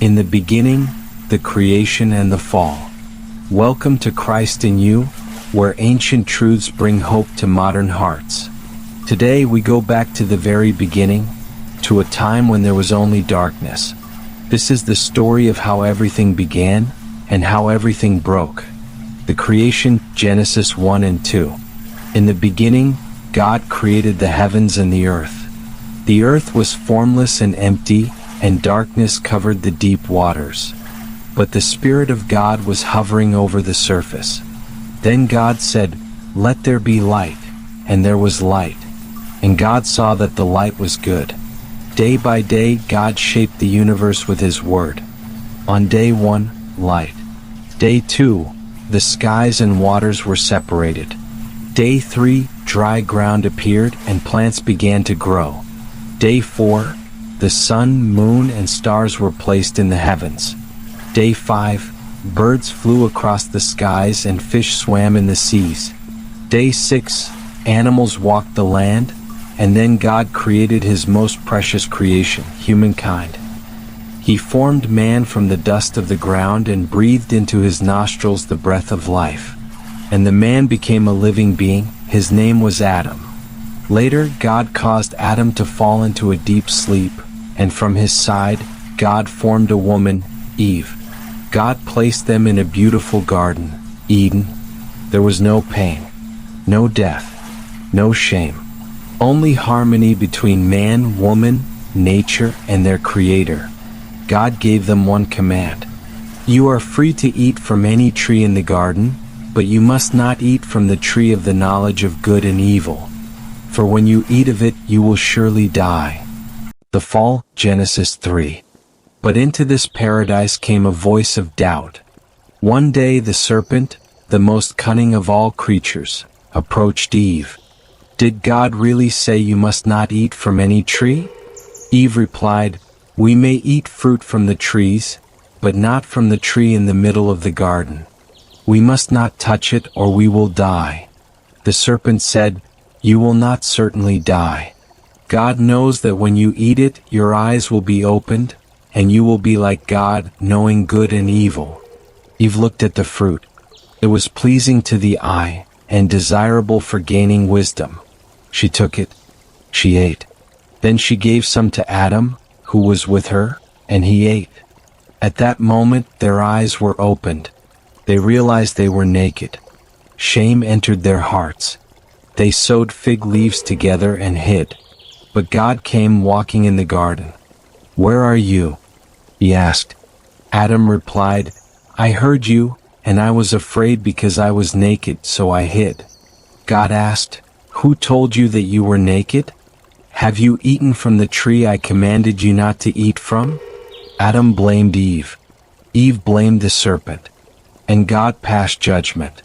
In the beginning, the creation and the fall. Welcome to Christ in You, where ancient truths bring hope to modern hearts. Today we go back to the very beginning, to a time when there was only darkness. This is the story of how everything began and how everything broke. The creation, Genesis 1 and 2. In the beginning, God created the heavens and the earth. The earth was formless and empty, and darkness covered the deep waters. But the Spirit of God was hovering over the surface. Then God said, "Let there be light," and there was light. And God saw that the light was good. Day by day, God shaped the universe with His Word. On day 1, light. Day 2, the skies and waters were separated. Day 3, dry ground appeared and plants began to grow. Day 4, the sun, moon, and stars were placed in the heavens. Day 5, birds flew across the skies and fish swam in the seas. Day 6, animals walked the land, and then God created His most precious creation, humankind. He formed man from the dust of the ground and breathed into his nostrils the breath of life. And the man became a living being. His name was Adam. Later, God caused Adam to fall into a deep sleep, and from his side, God formed a woman, Eve. God placed them in a beautiful garden, Eden. There was no pain, no death, no shame. Only harmony between man, woman, nature, and their Creator. God gave them one command. You are free to eat from any tree in the garden, but you must not eat from the tree of the knowledge of good and evil. For when you eat of it, you will surely die. The fall, Genesis 3. But into this paradise came a voice of doubt. One day the serpent, the most cunning of all creatures, approached Eve. Did God really say you must not eat from any tree? Eve replied, We may eat fruit from the trees, but not from the tree in the middle of the garden. We must not touch it or we will die. The serpent said, You will not certainly die. God knows that when you eat it, your eyes will be opened, and you will be like God, knowing good and evil. Eve looked at the fruit. It was pleasing to the eye, and desirable for gaining wisdom. She took it. She ate. Then she gave some to Adam, who was with her, and he ate. At that moment, their eyes were opened. They realized they were naked. Shame entered their hearts. They sewed fig leaves together and hid. But God came walking in the garden. Where are you? He asked. Adam replied, I heard you, and I was afraid because I was naked, so I hid. God asked, Who told you that you were naked? Have you eaten from the tree I commanded you not to eat from? Adam blamed Eve. Eve blamed the serpent. And God passed judgment.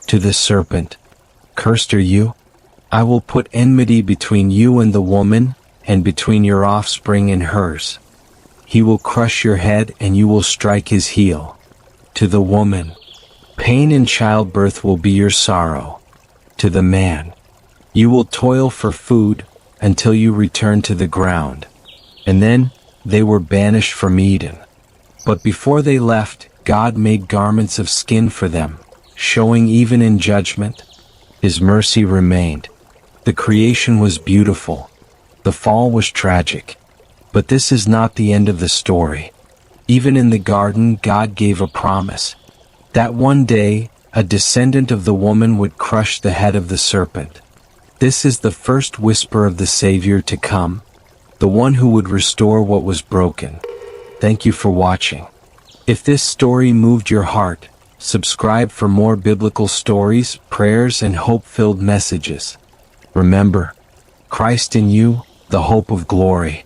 To the serpent, Cursed are you. I will put enmity between you and the woman, and between your offspring and hers. He will crush your head and you will strike his heel. To the woman, pain in childbirth will be your sorrow. To the man, you will toil for food until you return to the ground. And then they were banished from Eden. But before they left, God made garments of skin for them, showing even in judgment, His mercy remained. The creation was beautiful. The fall was tragic. But this is not the end of the story. Even in the garden, God gave a promise. That one day, a descendant of the woman would crush the head of the serpent. This is the first whisper of the Savior to come, the one who would restore what was broken. Thank you for watching. If this story moved your heart, subscribe for more biblical stories, prayers, and hope-filled messages. Remember, Christ in you, the hope of glory.